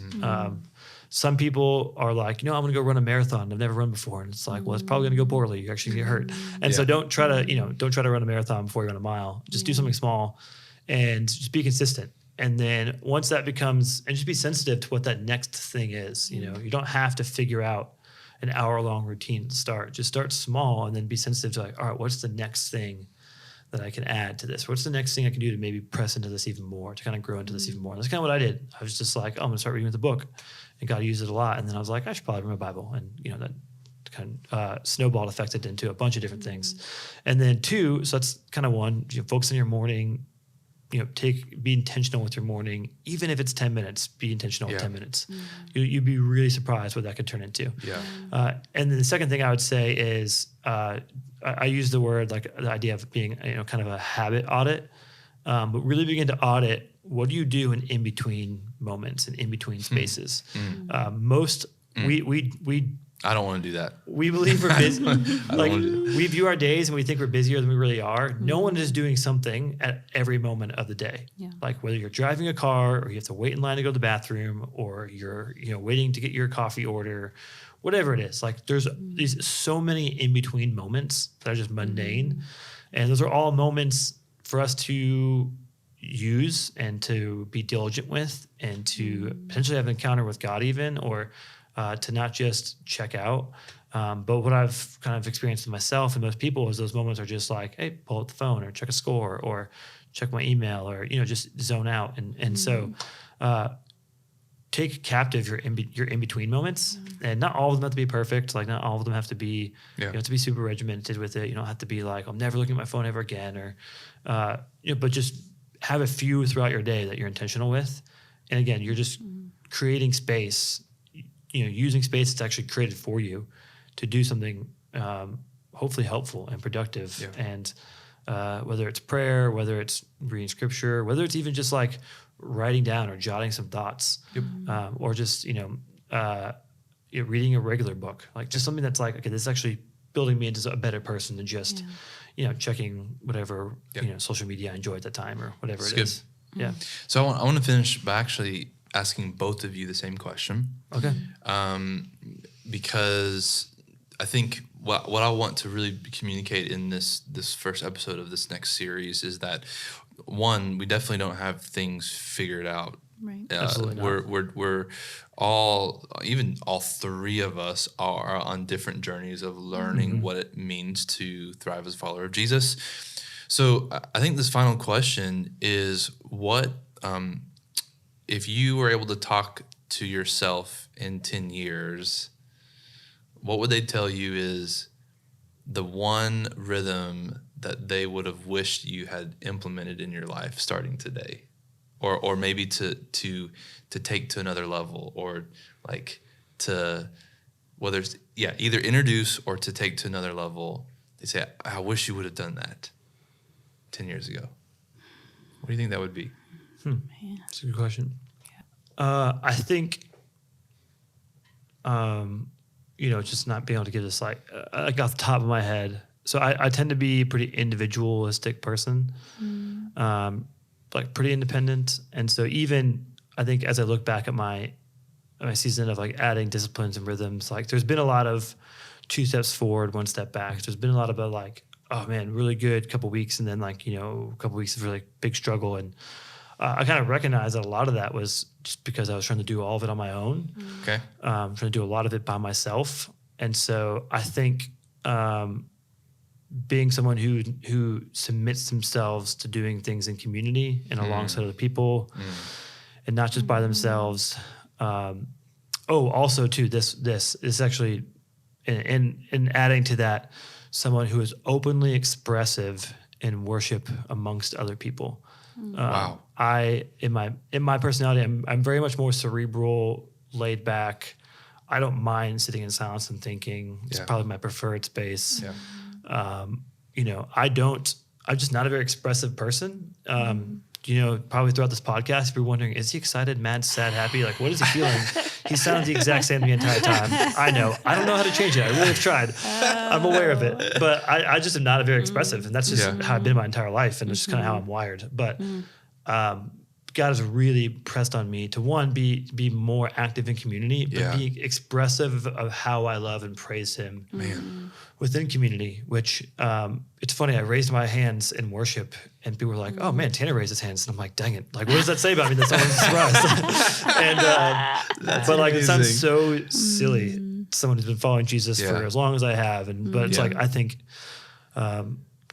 Some people are like, I'm going to go run a marathon. I've never run before. And it's like, well, it's probably going to go poorly. You're actually going to get hurt. And so don't try to run a marathon before you run a mile. Just do something small and just be consistent. And then once that becomes, and just be sensitive to what that next thing is. You don't have to figure out an hour-long routine to start. Just start small and then be sensitive to like, all right, what's the next thing that I can add to this? What's the next thing I can do to maybe press into this even more, to kind of grow into this even more? And that's kind of what I did. I was just like, I'm going to start reading the book, and God used it a lot. And then I was like, I should probably read my Bible. And, that kind of snowballed affected into a bunch of different things. And then 2, so that's kind of 1, focus on your morning, be intentional with your morning. Even if it's 10 minutes, be intentional with 10 minutes. You'd be really surprised what that could turn into. And then the second thing I would say is, I use the word, like the idea of being, kind of a habit audit, but really begin to audit, what do you do in in-between moments and in-between spaces? I don't want to do that. We believe we're busy. We view our days and we think we're busier than we really are. No one is doing something at every moment of the day. Yeah. Like whether you're driving a car, or you have to wait in line to go to the bathroom, or you're waiting to get your coffee order, whatever it is. Like there's these so many in between moments that are just mundane, and those are all moments for us to use and to be diligent with, and to potentially have an encounter with God even, or to not just check out. But what I've kind of experienced with myself and most people is those moments are just like, hey, pull out the phone or check a score or check my email, or, just zone out. And so take captive your in-between moments. And not all of them have to be perfect. Like not all of them have to be, you have to be super regimented with it. You don't have to be like, I'm never looking at my phone ever again, or, but just have a few throughout your day that you're intentional with. And again, you're just creating space, using space that's actually created for you to do something hopefully helpful and productive. Yeah. And whether it's prayer, whether it's reading scripture, whether it's even just like writing down or jotting some thoughts, or just, reading a regular book, like just something that's like, okay, this is actually building me into a better person than just, checking whatever, social media I enjoy at the time or whatever it is. Yeah. So I want to finish by actually asking both of you the same question. Okay. Because I think what I want to really communicate in this first episode of this next series is that, one, we definitely don't have things figured out. Right. Absolutely not. We're all, even all three of us are on different journeys of learning what it means to thrive as a follower of Jesus. So I think this final question is, what, if you were able to talk to yourself in 10 years, what would they tell you is the one rhythm that they would have wished you had implemented in your life starting today? Or maybe to take to another level, or like to, whether it's, either introduce or to take to another level. They say, I wish you would have done that 10 years ago. What do you think that would be? That's a good question. I think, just not being able to give this like off the top of my head. So I tend to be a pretty individualistic person, like pretty independent. And so even I think as I look back at my season of like adding disciplines and rhythms, like there's been a lot of 2 steps forward, 1 step back. There's been a lot of like, oh man, really good couple weeks, and then like, a couple weeks of really big struggle. And I kind of recognize that a lot of that was just because I was trying to do all of it on my own. Okay. Trying to do a lot of it by myself. And so I think being someone who submits themselves to doing things in community and alongside other people, and not just by themselves, Also too, this is actually in adding to that, someone who is openly expressive in worship amongst other people. Wow. In my personality, I'm very much more cerebral, laid back. I don't mind sitting in silence and thinking. It's probably my preferred space. Yeah. I'm just not a very expressive person. Probably throughout this podcast, if you're wondering, is he excited, mad, sad, happy? Like, what is he feeling? He sounds the exact same the entire time. I know. I don't know how to change it. I really have tried. I'm aware of it. But I just am not a very expressive. And that's just how I've been my entire life. And it's just kind of how I'm wired. But God has really pressed on me to, one, be more active in community, but be expressive of how I love and praise him within community, which it's funny. I raised my hands in worship and people were like, oh man, Tanner raised his hands. And I'm like, dang it. Like, what does that say about me that someone's surprised? But like, it sounds so silly. Someone who's been following Jesus for as long as I have. But it's like, I think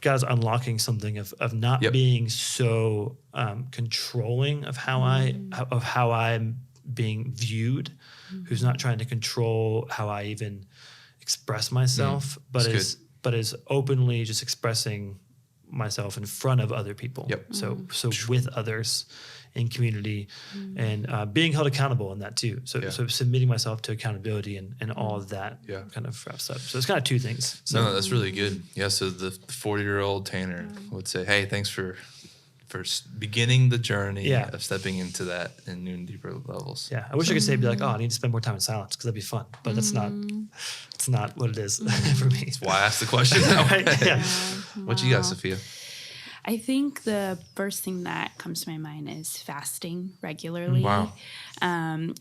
God's unlocking something of not being so controlling of how I'm being viewed, who's not trying to control how I even express myself, but is openly just expressing myself in front of other people. So with others in community and being held accountable in that too. So submitting myself to accountability and all of that kind of wraps up. So it's kind of two things. So, no, that's really good. Yeah. So the 40-year-old Tanner would say, hey, thanks for beginning the journey of stepping into that in new and deeper levels. Yeah. I wish I could say, be like, oh, I need to spend more time in silence because that'd be fun. But it's not what it is for me. That's why I asked the question. What you got, Sophia? I think the first thing that comes to my mind is fasting regularly. Wow.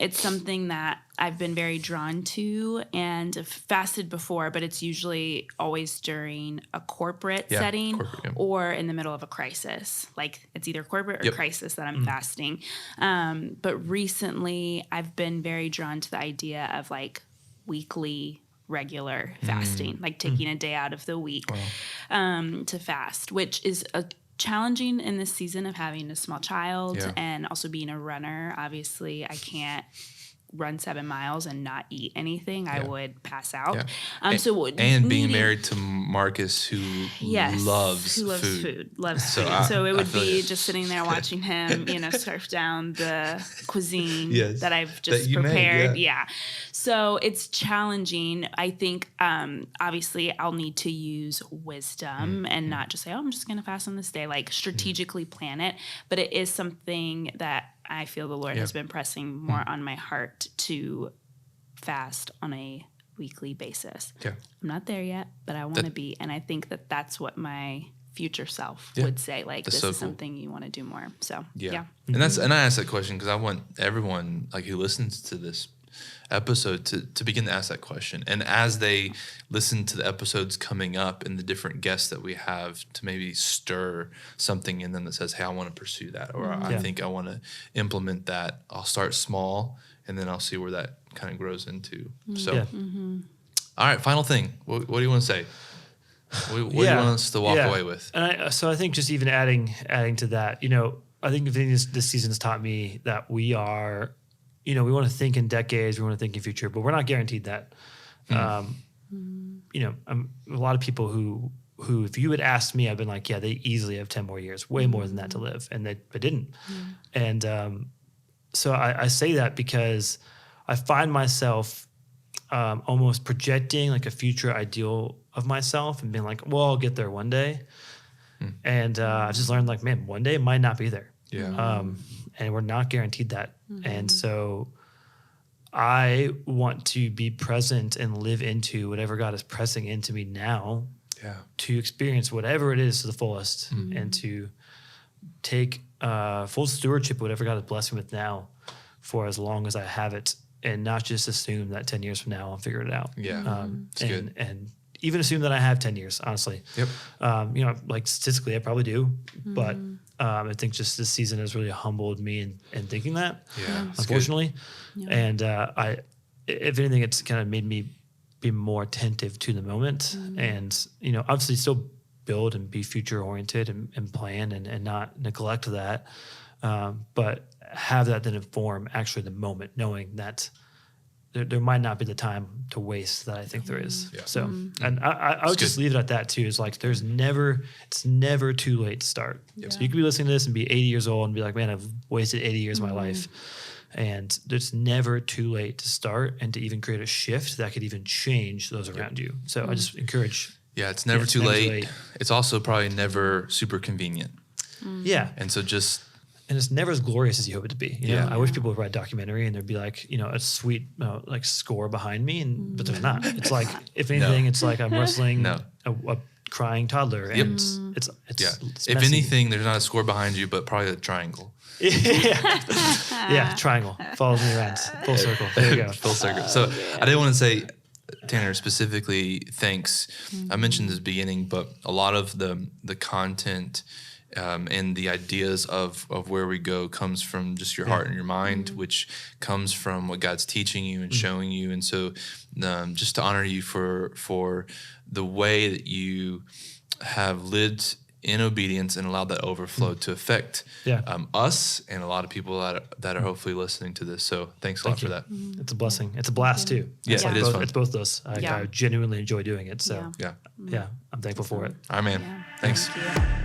It's something that I've been very drawn to and have fasted before, but it's usually always during a corporate setting or in the middle of a crisis. Like it's either corporate or crisis that I'm fasting. But recently I've been very drawn to the idea of like weekly regular fasting, like taking a day out of the week to fast, which is challenging in this season of having a small child and also being a runner. Obviously, I can't run 7 miles and not eat anything. I would pass out. And being married to Marcus, who loves food. Loves food. So it would be just sitting there watching him, scarf down the cuisine that I've just prepared. So it's challenging. I think, obviously, I'll need to use wisdom and not just say, oh, I'm just going to fast on this day, like strategically plan it. But it is something that I feel the Lord has been pressing more on my heart to fast on a weekly basis. I'm not there yet, but I want to be. And I think that that's what my future self would say. Like, this is something you want to do more. So, And I asked that question because I want everyone like who listens to this episode to begin to ask that question. And as they listen to the episodes coming up and the different guests that we have, to maybe stir something in them that says, hey, I want to pursue that, or I think I want to implement that. I'll start small and then I'll see where that kind of grows into. So, all right, final thing. What do you want to say? What do you want us to walk away with? And I think just even adding to that, I think this season has taught me that we are, we want to think in decades, we want to think in future, but we're not guaranteed that. A lot of people who if you had asked me, I've been like, they easily have 10 more years, way more than that to live. And they didn't. And so I say that because I find myself almost projecting like a future ideal of myself and being like, well, I'll get there one day. And I've just learned like, man, one day it might not be there. And we're not guaranteed that. And so I want to be present and live into whatever God is pressing into me now to experience whatever it is to the fullest and to take full stewardship of whatever God is blessing with now for as long as I have it, and not just assume that 10 years from now I'll figure it out. And even assume that I have 10 years, honestly. Like statistically I probably do, but I think just this season has really humbled me in thinking that, unfortunately. And if anything, it's kind of made me be more attentive to the moment and, obviously still build and be future oriented and plan and not neglect that. but have that then inform actually the moment, knowing that there might not be the time to waste that I think there is. Yeah. So, and I would just leave it at that too. Is like, it's never too late to start. Yep. So you could be listening to this and be 80 years old and be like, man, I've wasted 80 years of my life. And it's never too late to start and to even create a shift that could even change those around you. So I just encourage. Yeah, it's never too late. It's also probably never super convenient. Yeah. And so and it's never as glorious as you hope it to be. You know, Yeah. I wish people would write a documentary and there'd be like, you know, a sweet like score behind me, but there's not. It's like, if anything, it's like I'm wrestling a crying toddler, and it's if messy. anything, there's not a score behind you, but probably a triangle. yeah, triangle follows me around, full circle. There you go. Full circle. So I did want to say, Tanner, specifically, thanks. I mentioned this at the beginning, but a lot of the content and the ideas of where we go comes from just your heart and your mind, which comes from what God's teaching you and showing you. And so just to honor you for the way that you have lived in obedience and allowed that overflow to affect us and a lot of people that are hopefully listening to this. So thanks a lot for that. It's a blessing. It's a blast too. Yeah, it is fun. It's both those. I genuinely enjoy doing it. So Yeah. yeah, I'm thankful for it. All right, man. Yeah. Thanks. Thank you.